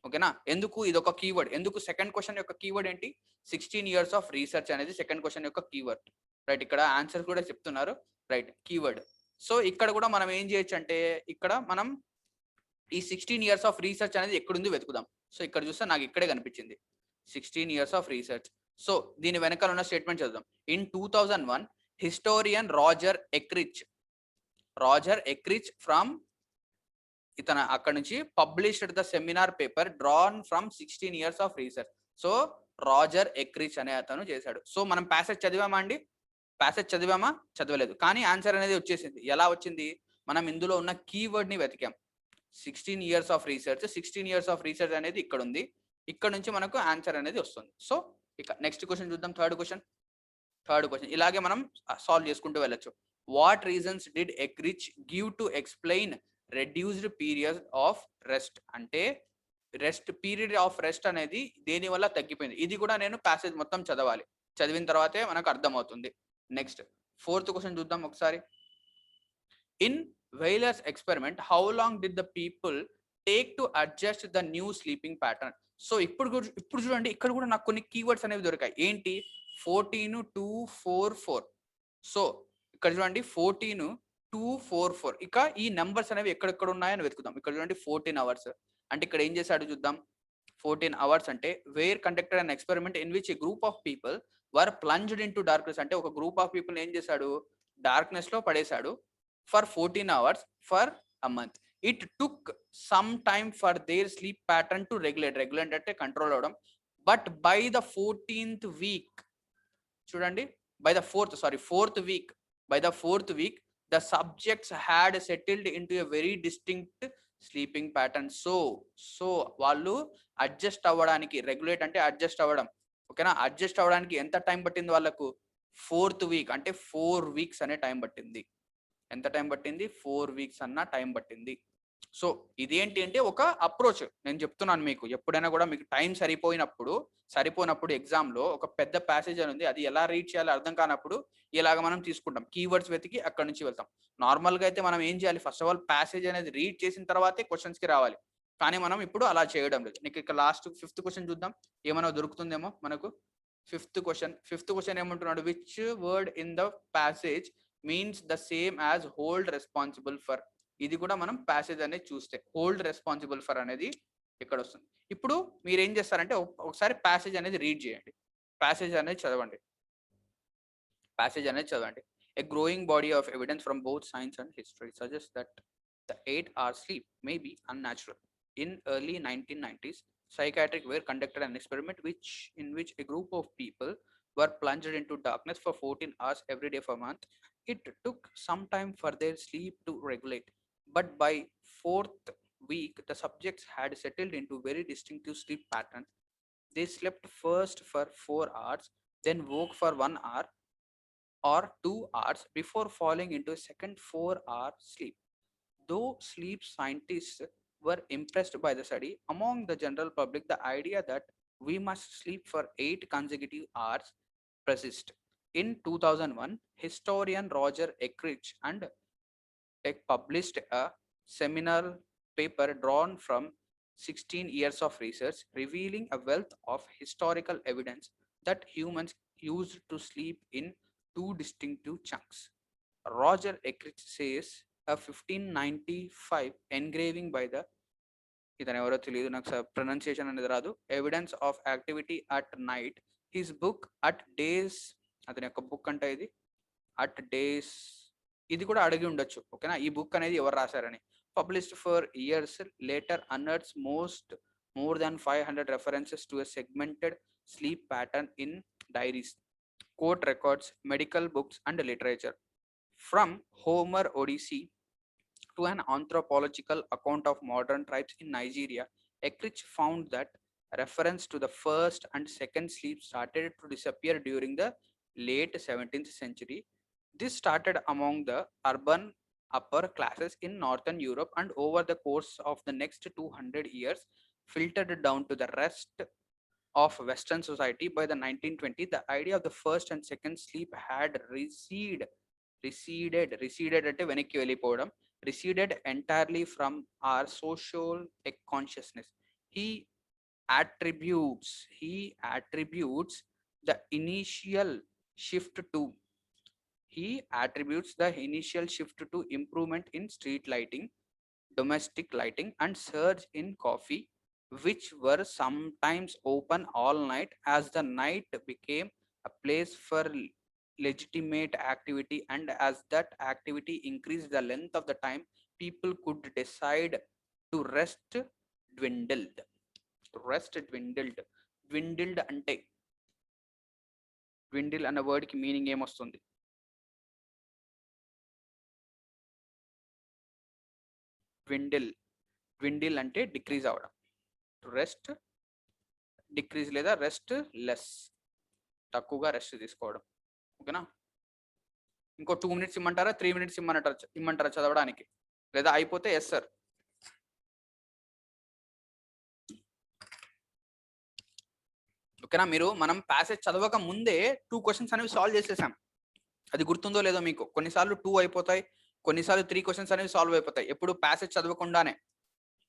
A: ఓకేనా, ఎందుకు ఇది ఒక కీవర్డ్, ఎందుకు సెకండ్ క్వశ్చన్ యొక్క కీవర్డ్ ఏంటి, 16 years ఆఫ్ రీసెర్చ్ అనేది సెకండ్ క్వశ్చన్ యొక్క కీవర్డ్. రైట్, ఇక్కడ ఆన్సర్ కూడా చెప్తున్నారు. Right, keyword. సో ఇక్కడ కూడా మనం ఏం చేయొచ్చు అంటే, ఇక్కడ మనం ఈ 16 years ఆఫ్ రీసెర్చ్ అనేది ఎక్కడుంది వెతుకుదాం. సో ఇక్కడ చూస్తే నాకు ఇక్కడే కనిపించింది 16 years ఆఫ్ రీసెర్చ్. సో దీని వెనకాల ఉన్న స్టేట్మెంట్ చదువుదాం. In 2001 historian Roger Ekirch from ఇతను అక్కడ నుంచి published the seminar paper drawn from 16 years of research. So Roger Ekirch అనే అతను చేశాడు. సో మనం ప్యాసేజ్ చదివామా అండి, ప్యాసేజ్ చదివామా, చదవలేదు, కానీ ఆన్సర్ అనేది వచ్చేసింది. ఎలా వచ్చింది, మనం ఇందులో ఉన్న కీవర్డ్ ని వెతికాం. 16 years of research, 16 years of research అనేది ఇక్కడ ఉంది, ఇక్కడ నుంచి మనకు ఆన్సర్ అనేది వస్తుంది. సో ఇక నెక్స్ట్ క్వశ్చన్ చూద్దాం. థర్డ్ క్వశ్చన్ ఇలాగే మనం సాల్వ్ చేసుకుంటూ వెళ్ళొచ్చు. What reasons did Ekirch give to explain reduced period of rest. అంటే పీరియడ్ ఆఫ్ రెస్ట్ అనేది దేని వల్ల తగ్గిపోయింది. ఇది కూడా నేను ప్యాసేజ్ మొత్తం చదవాలి, చదివిన తర్వాతే మనకు అర్థమవుతుంది. నెక్స్ట్ ఫోర్త్ క్వశ్చన్ చూద్దాం ఒకసారి. In Wehr's experiment how long did the people take to adjust the new sleeping pattern. So ఇప్పుడు చూడండి, ఇక్కడ కూడా నాకు కొన్ని కీవర్డ్స్ అనేవి దొరికాయి. ఏంటి, 14, 2, 4, 4. సో ఇక్కడ చూడండి 14, 2, 4, 4. ఇక ఈ నెంబర్స్ అనేవి ఎక్కడెక్కడ ఉన్నాయని వెతుకుదాం. ఇక్కడ చూడండి 14 hours. అంటే ఇక్కడ ఏం చేశాడు చూద్దాం. 14 hours అంటే were conducted an experiment in which a group of people were plunged into darkness. అంటే ఒక గ్రూప్ ఆఫ్ పీపుల్ ఏం చేశాడు, డార్క్నెస్ లో పడేశాడు for 14 hours for a month. It took some time for their sleep pattern to regulate అంటే control అవడం. But by the 14th week, చూడండి, by the fourth week the subjects had settled into a very distinct sleeping pattern. So వాళ్ళు adjust అవ్వడానికి, regulate అంటే adjust అవ్వడం, ఓకేనా, adjust అవ్వడానికి ఎంత టైం పట్టింది వాళ్ళకు, 4th week అంటే 4 weeks అనే టైం పట్టింది. ఎంత టైం పట్టింది, 4 weeks అన్న టైం పట్టింది. సో ఇదేంటి అంటే ఒక అప్రోచ్. నేను చెప్తున్నాను మీకు, ఎప్పుడైనా కూడా మీకు టైం సరిపోయినప్పుడు ఎగ్జామ్లో ఒక పెద్ద ప్యాసేజ్ అని ఉంది, అది ఎలా రీడ్ చేయాలో అర్థం కానప్పుడు ఇలాగ మనం తీసుకుంటాం, కీవర్డ్స్ వెతికి అక్కడ నుంచి వెళ్తాం. నార్మల్గా అయితే మనం ఏం చేయాలి, ఫస్ట్ ఆఫ్ ఆల్ ప్యాసేజ్ అనేది రీడ్ చేసిన తర్వాతే క్వశ్చన్స్కి రావాలి. కానీ మనం ఇప్పుడు అలా చేయడం లేదు. నీకు ఇక్కడ లాస్ట్ 5th క్వశ్చన్ చూద్దాం, ఏమైనా దొరుకుతుందేమో మనకు. 5th క్వశ్చన్ ఏమంటున్నాడు, which word in the passage means the same as hold responsible for. ఇది కూడా మనం ప్యాసేజ్ అనేది చూస్తే హోల్డ్ రెస్పాన్సిబుల్ ఫర్ అనేది ఇక్కడ వస్తుంది. ఇప్పుడు మీరు ఏం చేస్తారంటే ఒకసారి ప్యాసేజ్ అనేది రీడ్ చేయండి, ప్యాసేజ్ అనేది చదవండి. A growing body of evidence from both science and history suggests that the 8-hour sleep may be unnatural. In early 1990s, psychiatrists were conducted an experiment in which a group of people were plunged into darkness for 14 hours every day for a month. It took some time for their sleep to regulate, but by 4th week, the subjects had settled into very distinctive sleep patterns. They slept first for 4 hours, then woke for 1 hour or 2 hours before falling into a second 4-hour sleep. Though sleep scientists were impressed by the study, among the general public, the idea that we must sleep for 8 consecutive hours persist. In 2001, historian Roger Eckridge and published a seminal paper drawn from 16 years of research, revealing a wealth of historical evidence that humans used to sleep in 2 distinctive chunks. Roger Eckridge says a 1595 engraving by the ఇతను ఎవరో తెలియదు నాకు, pronunciation అనేది రాదు, evidence of activity at night, his book at days, అతని యొక్క book అంటే ఇది అట్ డేస్, ఇది కూడా అడిగి ఉండొచ్చు, ఓకేనా, ఈ బుక్ అనేది ఎవరు రాశారని. Published for years later unearths more than 500 references to a segmented sleep pattern in diaries, court records, medical books and literature. From Homer Odyssey to an anthropological account of modern tribes in Nigeria, Eckridge found that reference to the first and second sleep started to disappear during the late 17th century. This started among the urban upper classes in northern Europe, and over the course of the next 200 years filtered down to the rest of Western society. By the 1920s, the idea of the first and second sleep had receded అంటే వెనక్కి వెళ్ళిపోవడం, receded entirely from our social consciousness. He attributes the initial shift to improvement in street lighting, domestic lighting, and surge in coffee, which were sometimes open all night. As the night became a place for legitimate activity, and as that activity increased, the length of the time people could decide to rest dwindled. Dwindled అంటే dwindle అన్న word కి meaning ఏమొస్తుంది? dwindle అంటే decrease అవడం. Rest decrease లేదా rest less, తక్కువగా rest తీసుకోవడం. ఓకేనా? ఇంకో 2 minutes ఇమ్మంటారా, 3 minutes ఇమ్మంటారా చదవడానికి? లేదా అయిపోతే ఎస్ సార్. ఓకేనా? మనం ప్యాసేజ్ చదవక ముందే 2 questions అనేవి సాల్వ్ చేసేసాం. అది గుర్తుందో లేదో మీకు. కొన్నిసార్లు 2 అయిపోతాయి, కొన్నిసార్లు 3 questions అనేవి సాల్వ్ అయిపోతాయి, ఎప్పుడు ప్యాసేజ్ చదవకుండానే.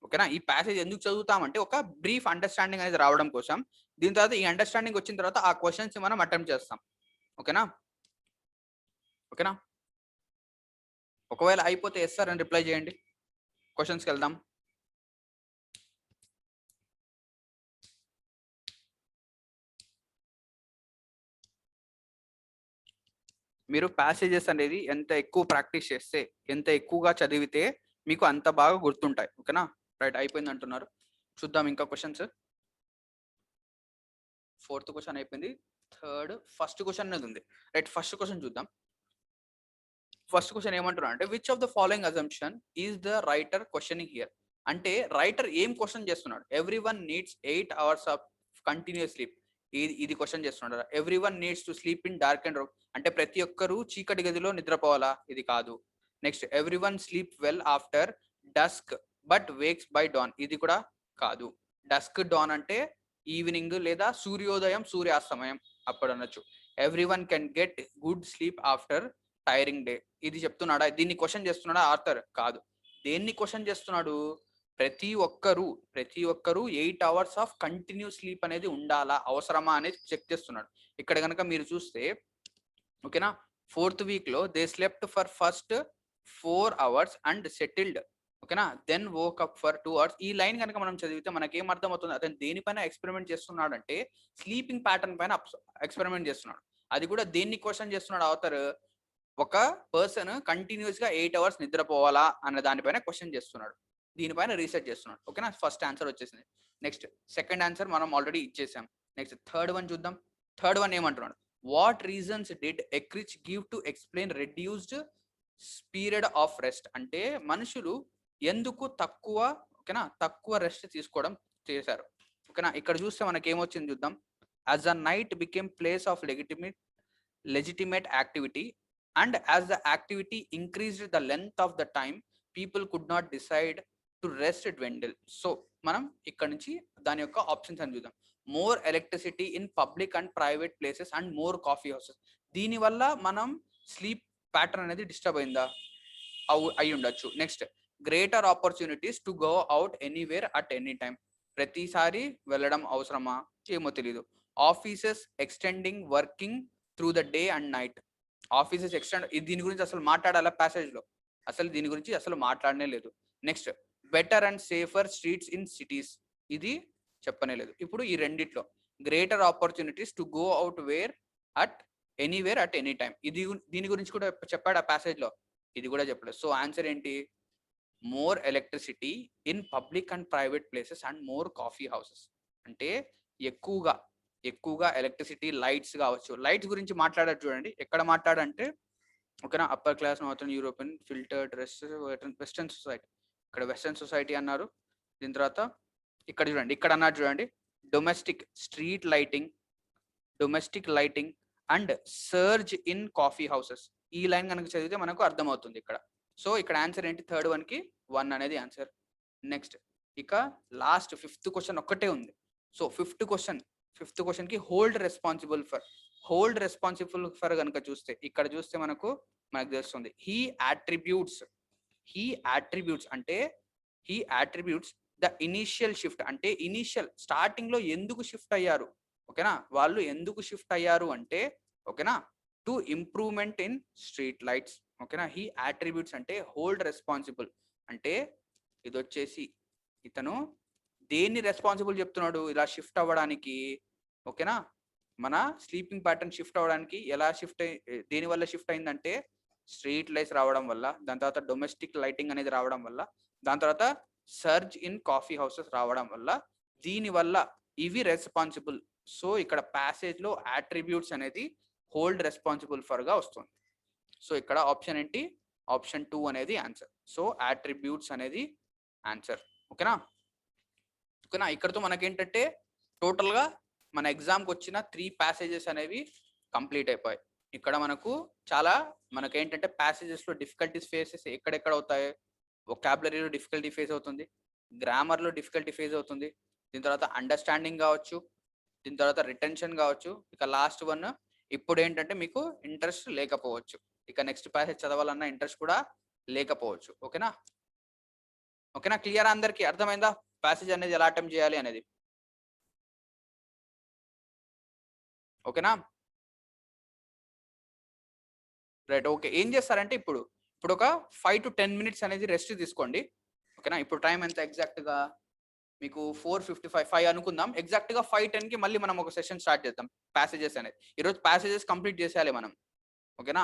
A: ఓకేనా? ఈ ప్యాసేజ్ ఎందుకు చదువుతామంటే ఒక బ్రీఫ్ అండర్స్టాండింగ్ అనేది రావడం కోసం. దీని తర్వాత ఈ అండర్స్టాండింగ్ వచ్చిన తర్వాత ఆ క్వశ్చన్స్ మనం అటెంప్ట్ చేస్తాం. ఓకేనా? ఒకవేళ అయిపోతే ఎస్ సార్ అని రిప్లై చేయండి. క్వశ్చన్స్కి వెళ్దాం. మీరు ప్యాసేజెస్ అనేది ఎంత ఎక్కువ ప్రాక్టీస్ చేస్తే, ఎంత ఎక్కువగా చదివితే మీకు అంత బాగా గుర్తుంటాయి. ఓకేనా? రైట్, అయిపోయింది అంటున్నారు. చూద్దాం ఇంకా క్వశ్చన్స్. 4th క్వశ్చన్ అయిపోయింది. ఫస్ట్ క్వశ్చన్ అనేది ఉంది. రైట్, ఫస్ట్ క్వశ్చన్ చూద్దాం. ఫస్ట్ క్వశ్చన్ ఏమంటున్నారు అంటే, which of the following assumption is the writer questioning here? అంటే రైటర్ ఏం క్వశ్చన్ చేస్తున్నాడు? Everyone needs 8 hours of continuous sleep. ఇది క్వశ్చన్ చేస్తున్నాడు. Everyone needs to sleep in dark and room అంటే ప్రతి ఒక్కరూ చీకటి గదిలో నిద్రపోవాలా? ఇది కాదు. Next, everyone sleep well after dusk but wakes by don. ఇది కూడా కాదు. డస్క్ డాన్ అంటే ఈవినింగ్ లేదా సూర్యోదయం సూర్యాస్తమయం అప్పుడు అనొచ్చు. Everyone can get good sleep after tiring day. ఇది చెప్తున్నాడా? దీన్ని క్వశ్చన్ చేస్తున్నాడా ఆర్థర్? కాదు. దేన్ని క్వశ్చన్ చేస్తున్నాడు? ప్రతి ఒక్కరూ 8 hours ఆఫ్ కంటిన్యూస్ స్లీప్ అనేది ఉండాలా, అవసరమా అనేది చెక్ చేస్తున్నాడు. ఇక్కడ కనుక మీరు చూస్తే, ఓకేనా, 4th week లో they slept for first 4 hours and settled. ఓకేనా, then woke up for 2 hours. ఈ లైన్ కనుక మనం చదివితే మనకేం అర్థం అవుతుంది? అతను దేనిపైన ఎక్స్పెరిమెంట్ చేస్తున్నాడు అంటే స్లీపింగ్ ప్యాటర్న్ పైన ఎక్స్పెరిమెంట్ చేస్తున్నాడు. అది కూడా దేన్ని క్వశ్చన్ చేస్తున్నాడు ఆథర్? ఒక పర్సన్ కంటిన్యూస్ గా 8 hours నిద్రపోవాలా అన్న దానిపైన క్వశ్చన్ చేస్తున్నాడు, దీనిపైన రీసెర్చ్ చేస్తున్నాడు. ఓకేనా? ఫస్ట్ ఆన్సర్ వచ్చేసింది. నెక్స్ట్ సెకండ్ ఆన్సర్ మనం ఆల్రెడీ ఇచ్చేసాం. నెక్స్ట్ థర్డ్ వన్ చూద్దాం. థర్డ్ వన్ ఏమంటున్నాడు? What reasons did Ekirch give to explain reduced period of rest? అంటే మనుషులు ఎందుకు తక్కువ రెస్ట్ తీసుకోవడం చేశారు. ఓకేనా? ఇక్కడ చూస్తే మనకి ఏమొచ్చింది చూద్దాం. As a night became place of legitimate activity, and as the activity increased the length of the time people could not decide to rest dwindle. So మనం ఇక్కడ నుంచి దాని యొక్క ఆప్షన్స్ అని చూద్దాం. More electricity in public and private places and more coffee houses. దీనివల్ల మనం sleep pattern అనేది డిస్టర్బ్ అయిందా? అయి ఉండొచ్చు. Next, greater opportunities to go out anywhere at any time. ప్రతిసారి వెళ్ళడం అవసరమా? ఏమో తెలీదు. Offices extending working through the day and night. Offices extend, దీని గురించి అసలు మాట్లాడాలా ప్యాసేజ్ లో? అసలు దీని గురించి అసలు మాట్లాడనే లేదు. Next, better and safer streets in cities. ఇది చెప్పనే లేదు. ఇప్పుడు ఈ రెండిట్లో greater opportunities to go out anywhere at any time, దీని గురించి కూడా చెప్పాడు ఆ ప్యాసేజ్ లో? ఇది కూడా చెప్పలేదు. సో ఆన్సర్ ఏంటి? More electricity in public and private places and more coffee houses. అంటే ఎక్కువగా ఎలక్ట్రిసిటీ, లైట్స్ కావచ్చు. లైట్స్ గురించి మాట్లాడారు చూడండి. ఎక్కడ మాట్లాడంటే, ఓకేనా, upper class, northern European, filtered, western society. ఇక్కడ వెస్టర్న్ సొసైటీ అన్నారు. దీని తర్వాత ఇక్కడ చూడండి, ఇక్కడ అన్నారు చూడండి, street lighting and surge in coffee houses. ఈ లైన్ కనుక చదివితే మనకు అర్థమవుతుంది ఇక్కడ. సో ఇక్కడ ఆన్సర్ ఏంటి? థర్డ్ వన్ కి 1 అనేది ఆన్సర్. నెక్స్ట్ ఇక లాస్ట్ 5th క్వశ్చన్ ఒక్కటే ఉంది. సో 5th క్వశ్చన్ కి హోల్డ్ రెస్పాన్సిబుల్ ఫర్ కనుక చూస్తే ఇక్కడ చూస్తే మనకు తెలుస్తుంది. He attributes the initial shift, అంటే ఇనిషియల్ స్టార్టింగ్ లో ఎందుకు షిఫ్ట్ అయ్యారు, ఓకేనా, వాళ్ళు ఎందుకు షిఫ్ట్ అయ్యారు అంటే, ఓకేనా, to improvement in street lights, ఓకేనా. హీ అట్రిబ్యూట్స్ అంటే హోల్డ్ రెస్పాన్సిబుల్ అంటే ఇది వచ్చేసి ఇతను దేన్ని రెస్పాన్సిబుల్ చెప్తున్నాడు ఇలా షిఫ్ట్ అవ్వడానికి, ఓకేనా. మన స్లీపింగ్ ప్యాటర్న్ షిఫ్ట్ అవ్వడానికి దేని వల్ల షిఫ్ట్ అయిందంటే స్ట్రీట్ లైట్స్ రావడం వల్ల, దాని తర్వాత డొమెస్టిక్ లైటింగ్ అనేది రావడం వల్ల, దాని తర్వాత సర్జ్ ఇన్ కాఫీ హౌసెస్ రావడం వల్ల, దీని వల్ల ఇవి రెస్పాన్సిబుల్. సో ఇక్కడ ప్యాసేజ్ లో అట్రిబ్యూట్స్ అనేది హోల్డ్ రెస్పాన్సిబుల్ ఫర్ గా వస్తుంది. సో ఇక్కడ ఆప్షన్ ఏంటి? ఆప్షన్ 2 అనేది ఆన్సర్. సో అట్రిబ్యూట్స్ అనేది ఆన్సర్. ఓకేనా. ఇక్కడతో మనకేంటంటే టోటల్ గా మన ఎగ్జామ్కి వచ్చిన 3 ప్యాసేజెస్ అనేవి కంప్లీట్ అయిపోయాయి. ఇక్కడ మనకేంటంటే ప్యాసేజెస్ లో డిఫికల్టీస్ ఫేసెస్ ఎక్కడెక్కడ అవుతాయి? వొకాబులరీలో డిఫికల్టీ ఫేస్ అవుతుంది, గ్రామర్ లో డిఫికల్టీ ఫేస్ అవుతుంది, దీని తర్వాత అండర్స్టాండింగ్ కావచ్చు, దీని తర్వాత రిటెన్షన్ కావచ్చు. ఇక లాస్ట్ వన్ ఇప్పుడు ఏంటంటే మీకు ఇంట్రెస్ట్ లేకపోవచ్చు, ఇక నెక్స్ట్ ప్యాసేజ్ చదవాలన్న ఇంట్రెస్ట్ కూడా లేకపోవచ్చు. ఓకేనా. క్లియర్? అందరికి అర్థమైందా ప్యాసేజ్ అనేది ఎలా అటెంప్ట్ చేయాలి అనేది? ఓకేనా. రైట్. ఓకే. ఏం చేస్తారంటే ఇప్పుడు ఒక 5 to 10 minutes అనేది రెస్ట్ తీసుకోండి. ఓకేనా. ఇప్పుడు టైం ఎంత ఎగ్జాక్ట్ గా మీకు 4:55 అనుకుందాం. ఎగ్జాక్ట్ గా 5:10 కి మళ్ళీ మనం ఒక సెషన్ స్టార్ట్ చేద్దాం ప్యాసేజెస్ అనేది. ఈరోజు ప్యాసేజెస్ కంప్లీట్ చేసేయాలి మనం. ఓకేనా.